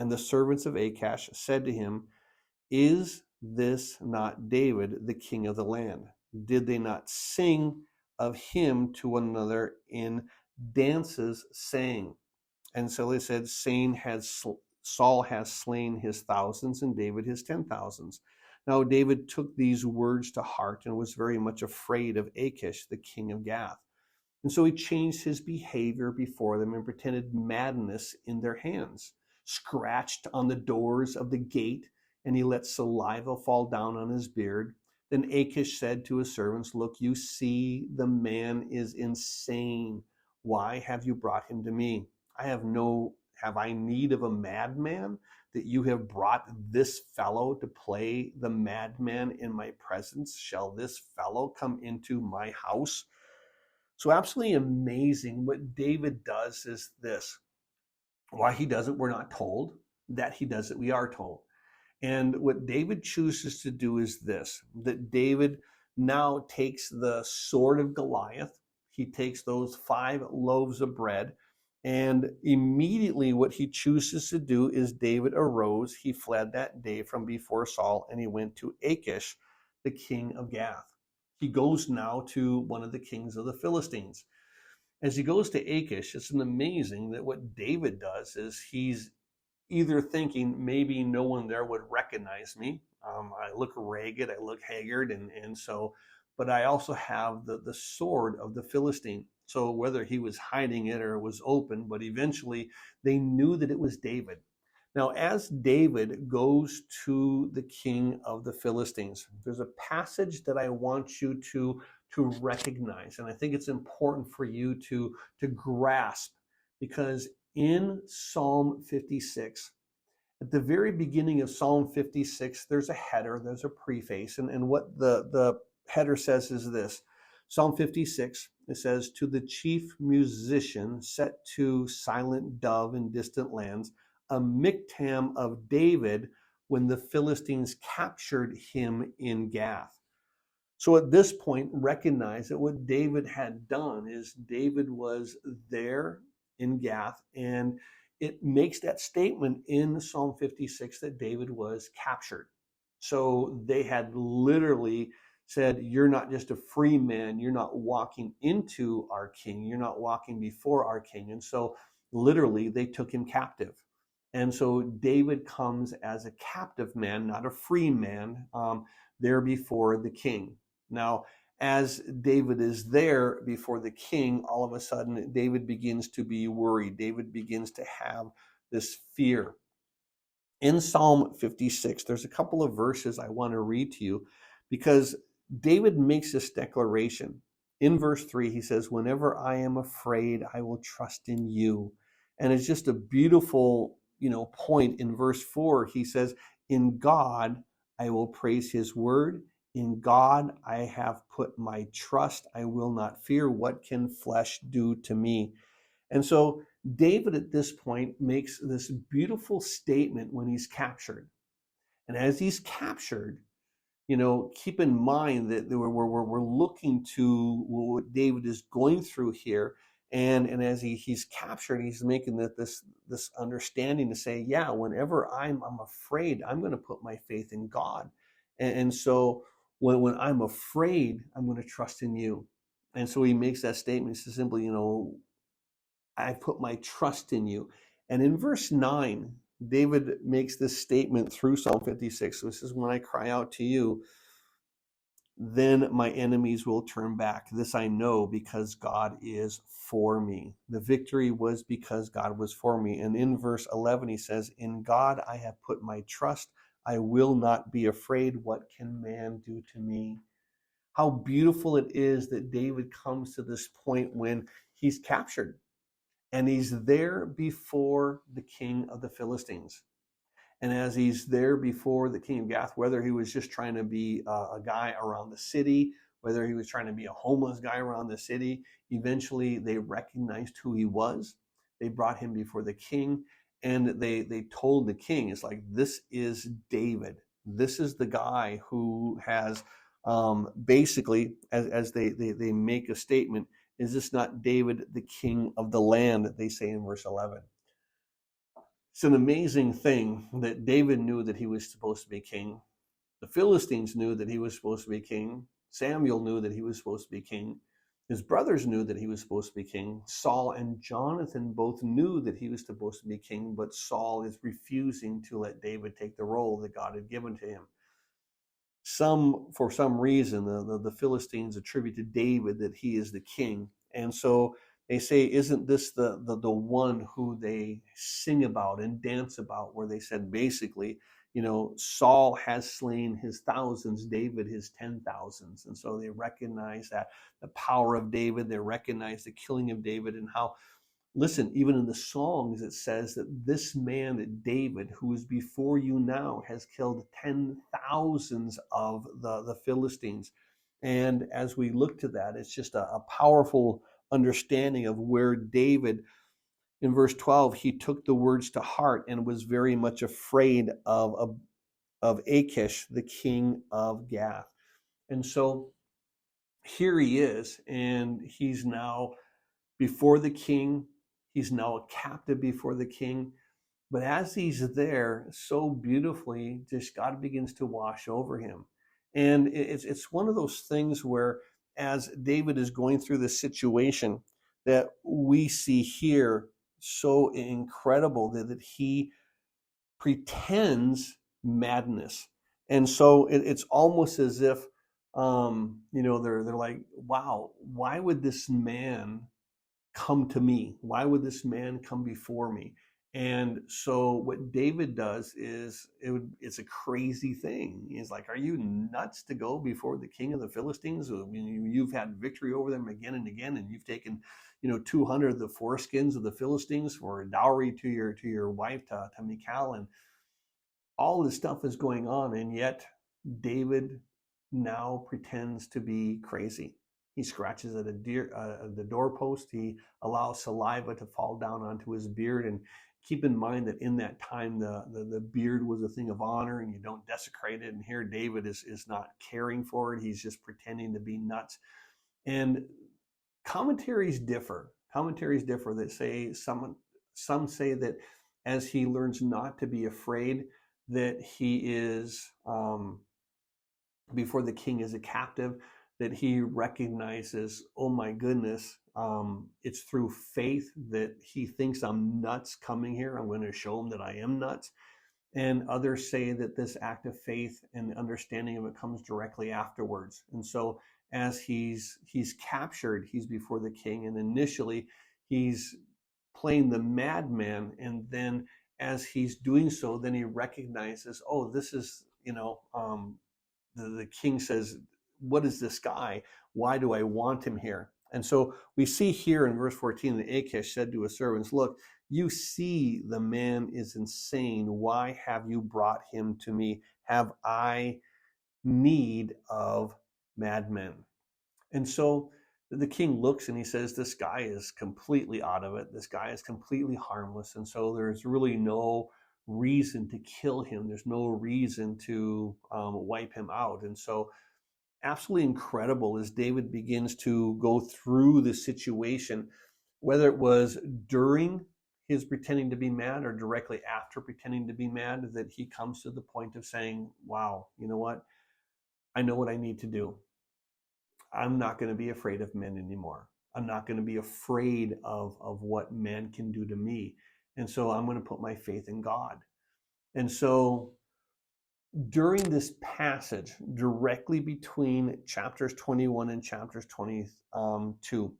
And the servants of Achish said to him, is this not David, the king of the land? Did they not sing of him to one another in dances, saying? And so they said, Saul has slain his thousands and David his 10,000s. Now David took these words to heart and was very much afraid of Achish, the king of Gath. And so he changed his behavior before them and pretended madness in their hands, scratched on the doors of the gate, and he let saliva fall down on his beard. Then Achish said to his servants, look, you see the man is insane. Why have you brought him to me? Have I need of a madman that you have brought this fellow to play the madman in my presence? Shall this fellow come into my house? So absolutely amazing. What David does is this. Why he does it, we're not told. That he does it, we are told. And what David chooses to do is this, that David now takes the sword of Goliath. He takes those 5 loaves of bread, and immediately what he chooses to do is David arose. He fled that day from before Saul, and he went to Achish, the king of Gath. He goes now to one of the kings of the Philistines. As he goes to Achish, it's amazing that what David does is he's either thinking maybe no one there would recognize me. I look ragged, I look haggard, but I also have the sword of the Philistine. So whether he was hiding it or it was open, but eventually they knew that it was David. Now, as David goes to the king of the Philistines, there's a passage that I want you to recognize, and I think it's important for you to grasp, because in Psalm 56, at the very beginning of Psalm 56, there's a header, there's a preface, and what the header says is this. Psalm 56, it says, to the chief musician set to silent dove in distant lands, a miktam of David when the Philistines captured him in Gath. So at this point, recognize that what David had done is David was there in Gath, and it makes that statement in Psalm 56 that David was captured. So they had literally said, you're not just a free man, you're not walking into our king, you're not walking before our king. And so literally they took him captive. And so David comes as a captive man, not a free man, there before the king. Now, as David is there before the king, all of a sudden David begins to be worried. David begins to have this fear. In Psalm 56, there's a couple of verses I want to read to you, because David makes this declaration. In verse 3, he says, whenever I am afraid, I will trust in you. And it's just a beautiful, point. In verse 4, he says, in God, I will praise his word. In God, I have put my trust. I will not fear. What can flesh do to me? And so David at this point makes this beautiful statement when he's captured. And as he's captured, keep in mind that we're looking to what David is going through here. And as he's captured, he's making this understanding to say, yeah, whenever I'm afraid, I'm going to put my faith in God. And so when I'm afraid, I'm going to trust in you. And so he makes that statement. He says simply, I put my trust in you. And in verse 9, David makes this statement through Psalm 56. So this is when I cry out to you, then my enemies will turn back. This I know because God is for me. The victory was because God was for me. And in verse 11, he says, in God I have put my trust. I will not be afraid. What can man do to me? How beautiful it is that David comes to this point when he's captured and he's there before the king of the Philistines. And as he's there before the king of Gath, whether he was just trying to be a guy around the city, whether he was trying to be a homeless guy around the city, eventually they recognized who he was. They brought him before the king, and they told the king, it's like, this is David. This is the guy who has basically, as they make a statement, is this not David, the king of the land, they say in verse 11. It's an amazing thing that David knew that he was supposed to be king. The Philistines knew that he was supposed to be king. Samuel knew that he was supposed to be king. His brothers knew that he was supposed to be king. Saul and Jonathan both knew that he was supposed to be king, but Saul is refusing to let David take the role that God had given to him. For some reason, the Philistines attribute to David that he is the king. And so they say, isn't this the one who they sing about and dance about, where they said basically, Saul has slain his thousands, David his 10,000s. And so they recognize that the power of David, they recognize the killing of David, and how, listen, even in the songs, it says that this man, David, who is before you now, has killed 10,000s of the Philistines. And as we look to that, it's just a powerful understanding of where David, in verse 12, he took the words to heart and was very much afraid of Achish, the king of Gath. And so here he is, and he's now before the king. He's now a captive before the king. But as he's there, so beautifully, just God begins to wash over him. And it's one of those things where, as David is going through this situation, that we see here so incredible that he pretends madness. And so it's almost as if, they're like, wow, why would this man come to me? Why would this man come before me? And so what David does is it's a crazy thing. He's like, are you nuts to go before the king of the Philistines? You've had victory over them again and again, and you've taken 200 of the foreskins of the Philistines for a dowry to your wife, to Michal, and all this stuff is going on, and yet David now pretends to be crazy. He scratches at the doorpost. He allows saliva to fall down onto his beard. And keep in mind that in that time, the beard was a thing of honor, and you don't desecrate it. And here David is not caring for it. He's just pretending to be nuts. And commentaries differ. That say some say that as he learns not to be afraid, that he is before the king as a captive, that he recognizes, oh my goodness, it's through faith that he thinks I'm nuts coming here. I'm going to show him that I am nuts. And others say that this act of faith and the understanding of it comes directly afterwards. And so as he's captured, he's before the king, and initially he's playing the madman, and then as he's doing so, then he recognizes, oh, this is, the king says, what is this guy? Why do I want him here? And so we see here in verse 14 that Achish said to his servants, look, you see the man is insane. Why have you brought him to me? Have I need of madmen? And so the king looks and he says, this guy is completely out of it. This guy is completely harmless. And so there's really no reason to kill him. There's no reason to wipe him out. And so absolutely incredible as David begins to go through the situation, whether it was during his pretending to be mad or directly after pretending to be mad, that he comes to the point of saying, wow, you know what? I know what I need to do. I'm not going to be afraid of men anymore. I'm not going to be afraid of what men can do to me. And so I'm going to put my faith in God. And so during this passage, directly between chapters 21 and chapters 22,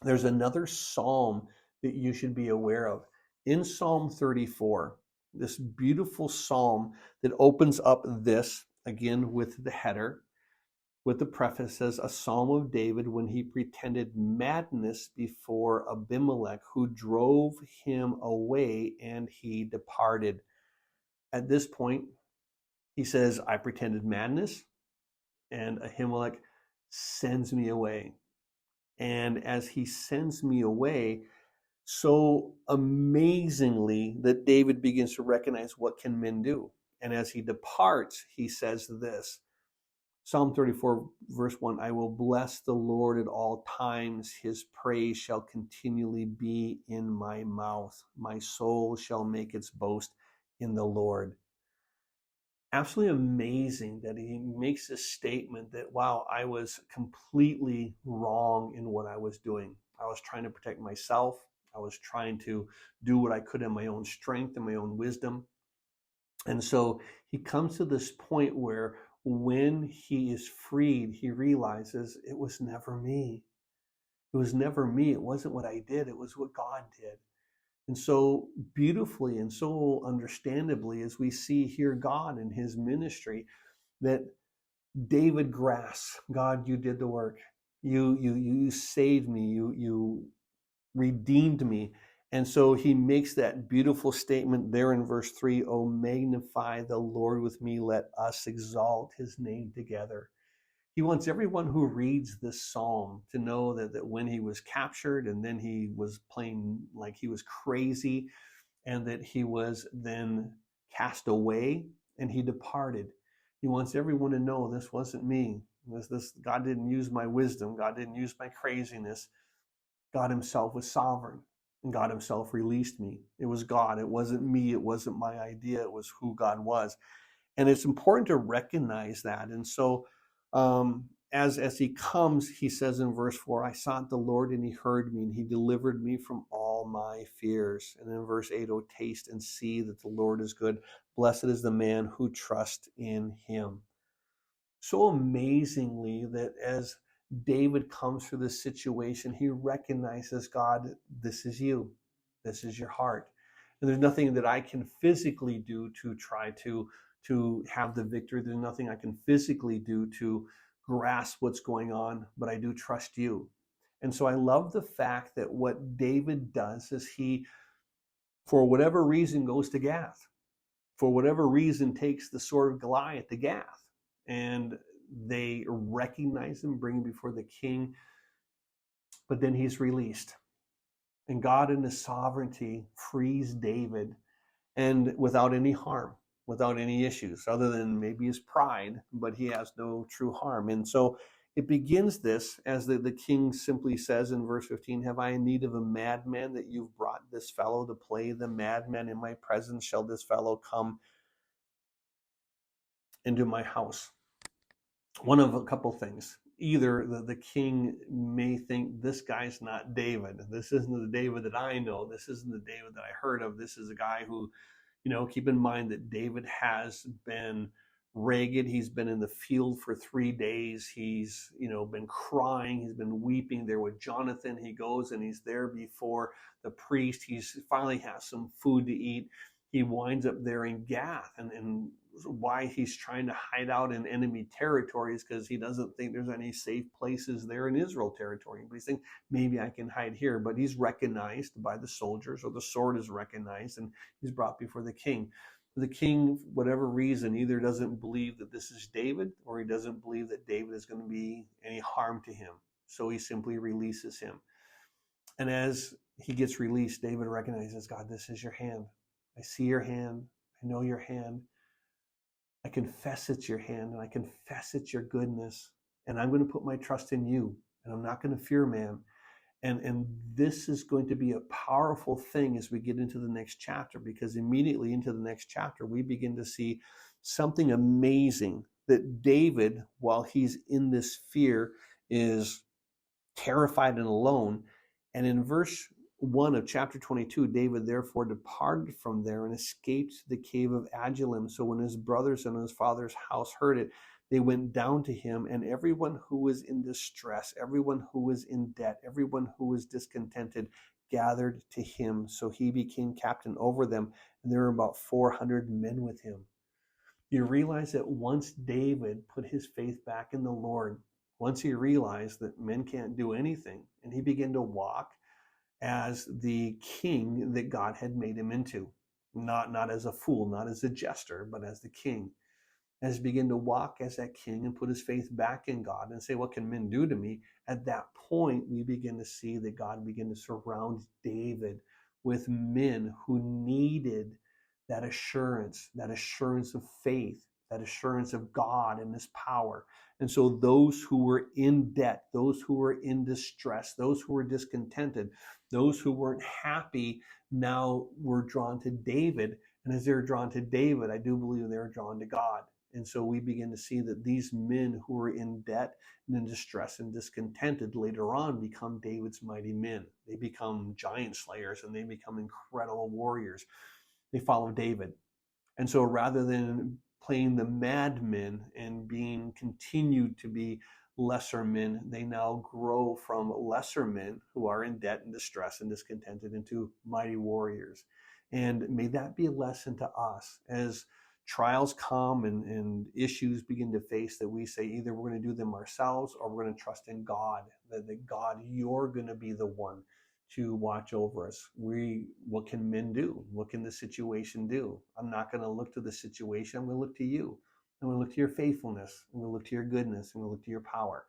there's another psalm that you should be aware of. In Psalm 34, this beautiful psalm that opens up this, again with the header, with the preface, says, a psalm of David when he pretended madness before Abimelech, who drove him away, and he departed. At this point, he says, I pretended madness, and Ahimelech sends me away. And as he sends me away, so amazingly that David begins to recognize, what can men do? And as he departs, he says this, Psalm 34, verse 1, I will bless the Lord at all times. His praise shall continually be in my mouth. My soul shall make its boast in the Lord. Absolutely amazing that he makes this statement that, wow, I was completely wrong in what I was doing. I was trying to protect myself. I was trying to do what I could in my own strength and my own wisdom. And so he comes to this point where when he is freed, he realizes it was never me. It was never me. It wasn't what I did. It was what God did. And so beautifully and so understandably, as we see here God in his ministry, that David grasps, God, you did the work. You saved me. You redeemed me. And so he makes that beautiful statement there in verse 3, oh, magnify the Lord with me. Let us exalt his name together. He wants everyone who reads this psalm to know that when he was captured and then he was playing like he was crazy, and that he was then cast away and he departed. He wants everyone to know, this wasn't me. This God didn't use my wisdom. God didn't use my craziness. God himself was sovereign, and God himself released me. It was God. It wasn't me. It wasn't my idea. It was who God was. And it's important to recognize that. And so as he comes, he says in verse 4, I sought the Lord and he heard me and he delivered me from all my fears. And in verse 8, oh, taste and see that the Lord is good. Blessed is the man who trusts in him. So amazingly that as David comes through this situation, he recognizes, God, this is you. This is your heart. And there's nothing that I can physically do to try to have the victory. There's nothing I can physically do to grasp what's going on, but I do trust you. And so I love the fact that what David does is he, for whatever reason, goes to Gath. For whatever reason, takes the sword of Goliath to Gath. And they recognize him, bring him before the king. But then he's released. And God in his sovereignty frees David, and without any harm, without any issues, other than maybe his pride, but he has no true harm. And so it begins this, as the king simply says in verse 15, have I need of a madman that you've brought this fellow to play the madman in my presence? Shall this fellow come into my house? One of a couple things. Either the king may think, this guy's not David. This isn't the David that I know. This isn't the David that I heard of. This is a guy who, keep in mind that David has been ragged. He's been in the field for 3 days. He's, been crying. He's been weeping there with Jonathan. He goes and he's there before the priest. He's finally has some food to eat. He winds up there in Gath, and why he's trying to hide out in enemy territory is because he doesn't think there's any safe places there in Israel territory. But he's thinking, maybe I can hide here. But he's recognized by the soldiers, or the sword is recognized, and he's brought before the king. The king, whatever reason, either doesn't believe that this is David, or he doesn't believe that David is going to be any harm to him. So he simply releases him. And as he gets released, David recognizes, God, this is your hand. I see your hand. I know your hand. I confess it's your hand, and I confess it's your goodness. And I'm going to put my trust in you, and I'm not going to fear man. And this is going to be a powerful thing as we get into the next chapter, because immediately into the next chapter, we begin to see something amazing, that David, while he's in this fear, is terrified and alone. And in verse 1 of chapter 22, David therefore departed from there and escaped to the cave of Adullam. So when his brothers and his father's house heard it, they went down to him, and everyone who was in distress, everyone who was in debt, everyone who was discontented, gathered to him. So he became captain over them, and there were about 400 men with him. You realize that once David put his faith back in the Lord, once he realized that men can't do anything, and he began to walk as the king that God had made him into, not as a fool, not as a jester, but as the king. As he began to walk as that king and put his faith back in God and say, what can men do to me? At that point, we begin to see that God began to surround David with men who needed that assurance of faith, that assurance of God and his power. And so those who were in debt, those who were in distress, those who were discontented, those who weren't happy now were drawn to David. And as they were drawn to David, I do believe they were drawn to God. And so we begin to see that these men who were in debt and in distress and discontented later on become David's mighty men. They become giant slayers and they become incredible warriors. They follow David. And so rather than playing the madmen and being continued to be lesser men, they now grow from lesser men who are in debt and distress and discontented into mighty warriors. And may that be a lesson to us as trials come and issues begin to face, that we say either we're going to do them ourselves or we're going to trust in God, that God, you're going to be the one to watch over us. What can men do? What can the situation do? I'm not going to look to the situation. I'm going to look to you. I'm going to look to your faithfulness. I'm going to look to your goodness. I'm going to look to your power.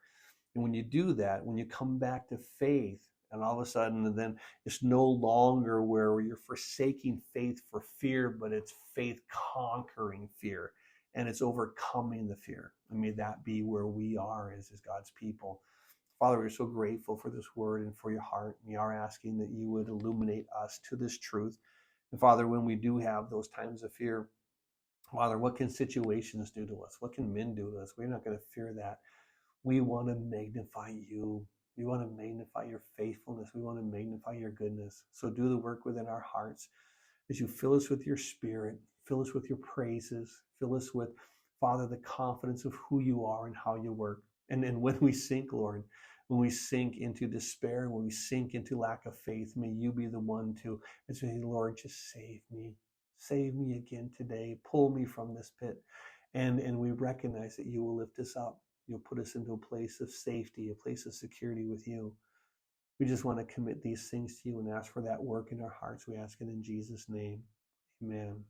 And when you do that, when you come back to faith, and all of a sudden, then it's no longer where you're forsaking faith for fear, but it's faith conquering fear, and it's overcoming the fear. And may that be where we are as God's people. Father, we're so grateful for this word and for your heart. We are asking that you would illuminate us to this truth. And Father, when we do have those times of fear, Father, what can situations do to us? What can men do to us? We're not going to fear that. We want to magnify you. We want to magnify your faithfulness. We want to magnify your goodness. So do the work within our hearts as you fill us with your spirit, fill us with your praises, fill us with, Father, the confidence of who you are and how you work. And then when we sink, Lord, when we sink into despair, when we sink into lack of faith, may you be the one to say, Lord, just save me. Save me again today. Pull me from this pit. And we recognize that you will lift us up. You'll put us into a place of safety, a place of security with you. We just want to commit these things to you and ask for that work in our hearts. We ask it in Jesus' name. Amen.